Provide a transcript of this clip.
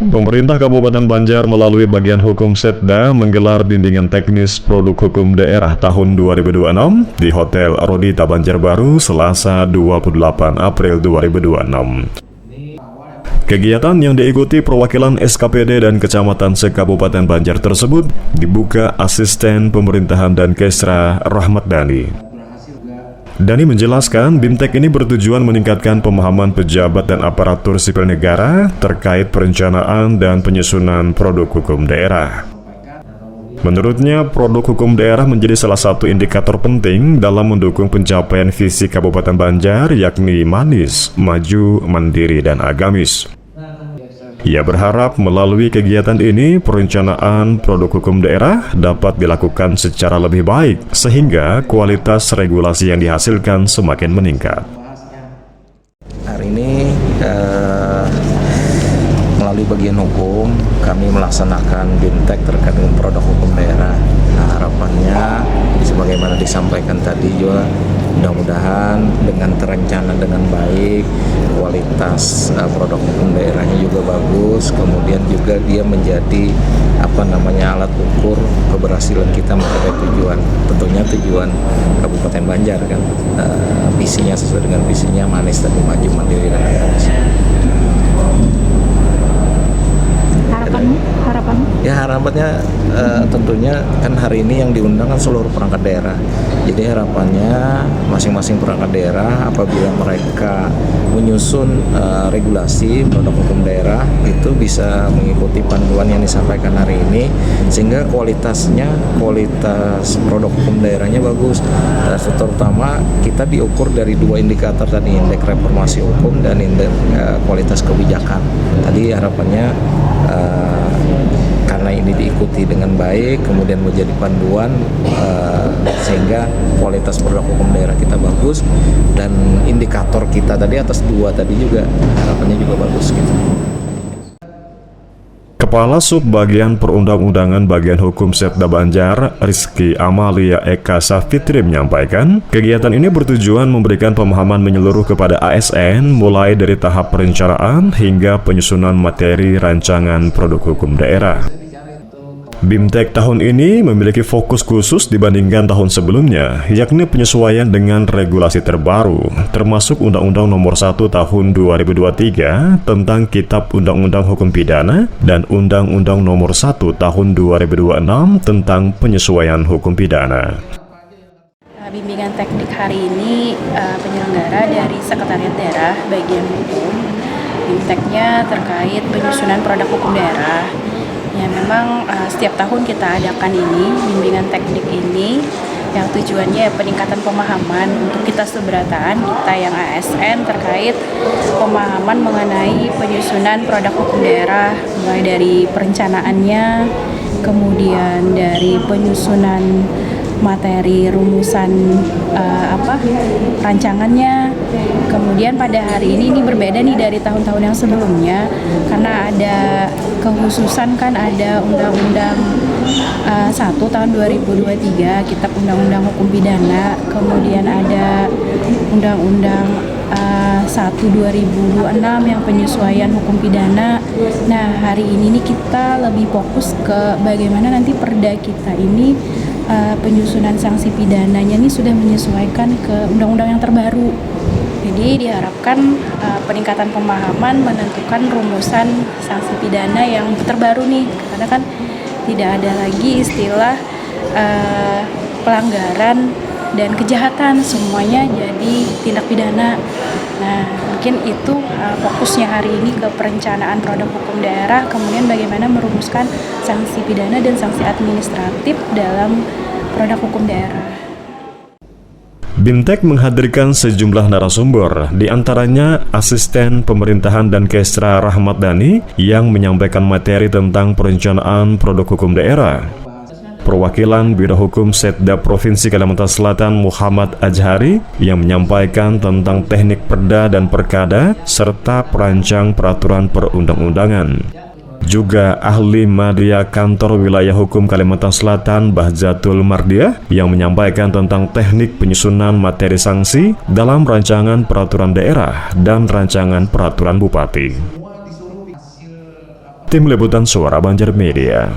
Pemerintah Kabupaten Banjar melalui bagian hukum Setda menggelar bimbingan teknis produk hukum daerah tahun 2026 di Hotel Rodita Banjarbaru Selasa 28 April 2026. Kegiatan yang diikuti perwakilan SKPD dan Kecamatan se-Kabupaten Banjar tersebut dibuka Asisten Pemerintahan dan Kesra Rahmat Dhani. Dhani menjelaskan, BIMTEK ini bertujuan meningkatkan pemahaman pejabat dan aparatur sipil negara terkait perencanaan dan penyusunan produk hukum daerah. Menurutnya, produk hukum daerah menjadi salah satu indikator penting dalam mendukung pencapaian visi Kabupaten Banjar, yakni manis, maju, mandiri, dan agamis. Ia berharap melalui kegiatan ini, perencanaan produk hukum daerah dapat dilakukan secara lebih baik, sehingga kualitas regulasi yang dihasilkan semakin meningkat. Hari ini melalui bagian hukum, kami melaksanakan BIMTEK terkait dengan produk hukum daerah. Nah, harapannya, sebagaimana disampaikan tadi juga, mudah-mudahan dengan terencana dengan baik, kualitas produk hukum daerahnya juga bagus, kemudian juga dia menjadi alat ukur keberhasilan kita mencapai tujuan. Tentunya tujuan Kabupaten Banjar kan, visinya sesuai dengan visinya manis tapi maju, mandiri, dan agamis. Harapannya? Ya, harapannya tentunya kan hari ini yang diundang kan seluruh perangkat daerah. Jadi harapannya masing-masing perangkat daerah apabila mereka menyusun regulasi produk hukum daerah itu bisa mengikuti panduan yang disampaikan hari ini, sehingga kualitas produk hukum daerahnya bagus. Terutama kita diukur dari dua indikator tadi, indeks reformasi hukum dan indeks kualitas kebijakan. Tadi harapannya karena ini diikuti dengan baik, kemudian menjadi panduan sehingga kualitas produk hukum daerah kita bagus, dan indikator kita tadi atas dua tadi juga harapannya juga bagus gitu. Kepala Subbagian Perundang-undangan Bagian Hukum Setda Banjar, Rizky Amalia Eka Safitri menyampaikan, kegiatan ini bertujuan memberikan pemahaman menyeluruh kepada ASN mulai dari tahap perencanaan hingga penyusunan materi rancangan produk hukum daerah. BIMTEK tahun ini memiliki fokus khusus dibandingkan tahun sebelumnya, yakni penyesuaian dengan regulasi terbaru, termasuk Undang-Undang Nomor 1 Tahun 2023 tentang Kitab Undang-Undang Hukum Pidana dan Undang-Undang Nomor 1 Tahun 2026 tentang penyesuaian hukum pidana. Bimbingan teknik hari ini penyelenggara dari Sekretariat Daerah Bagian Hukum. BIMTEK-nya terkait penyusunan produk hukum daerah. Ya, memang setiap tahun kita adakan ini, bimbingan teknik ini, yang tujuannya peningkatan pemahaman untuk kita seberataan, kita yang ASN terkait pemahaman mengenai penyusunan produk hukum daerah, mulai dari perencanaannya, kemudian dari penyusunan materi rumusan rancangannya. Kemudian pada hari ini berbeda nih dari tahun-tahun yang sebelumnya, karena ada kekhususan kan, ada Undang-Undang 1 tahun 2023 Kitab Undang-Undang Hukum Pidana, kemudian ada Undang-Undang 1 2026 yang penyesuaian hukum pidana. Nah, hari ini nih kita lebih fokus ke bagaimana nanti perda kita ini penyusunan sanksi pidananya ini sudah menyesuaikan ke undang-undang yang terbaru. Jadi diharapkan peningkatan pemahaman menentukan rumusan sanksi pidana yang terbaru nih, karena kan tidak ada lagi istilah pelanggaran dan kejahatan, semuanya jadi tindak pidana. Nah, mungkin itu fokusnya hari ini ke perencanaan produk hukum daerah, kemudian bagaimana merumuskan sanksi pidana dan sanksi administratif dalam produk hukum daerah. BIMTEK menghadirkan sejumlah narasumber, diantaranya Asisten Pemerintahan dan Kesra Rahmat Dhani yang menyampaikan materi tentang perencanaan produk hukum daerah. Perwakilan Biro Hukum Setda Provinsi Kalimantan Selatan Muhammad Ajhari yang menyampaikan tentang teknik perda dan perkada serta perancang peraturan perundang-undangan. Juga ahli media Kantor Wilayah Hukum Kalimantan Selatan Bahjatul Mardiah yang menyampaikan tentang teknik penyusunan materi sanksi dalam rancangan peraturan daerah dan rancangan peraturan bupati. Tim Liputan Suara Banjar Media.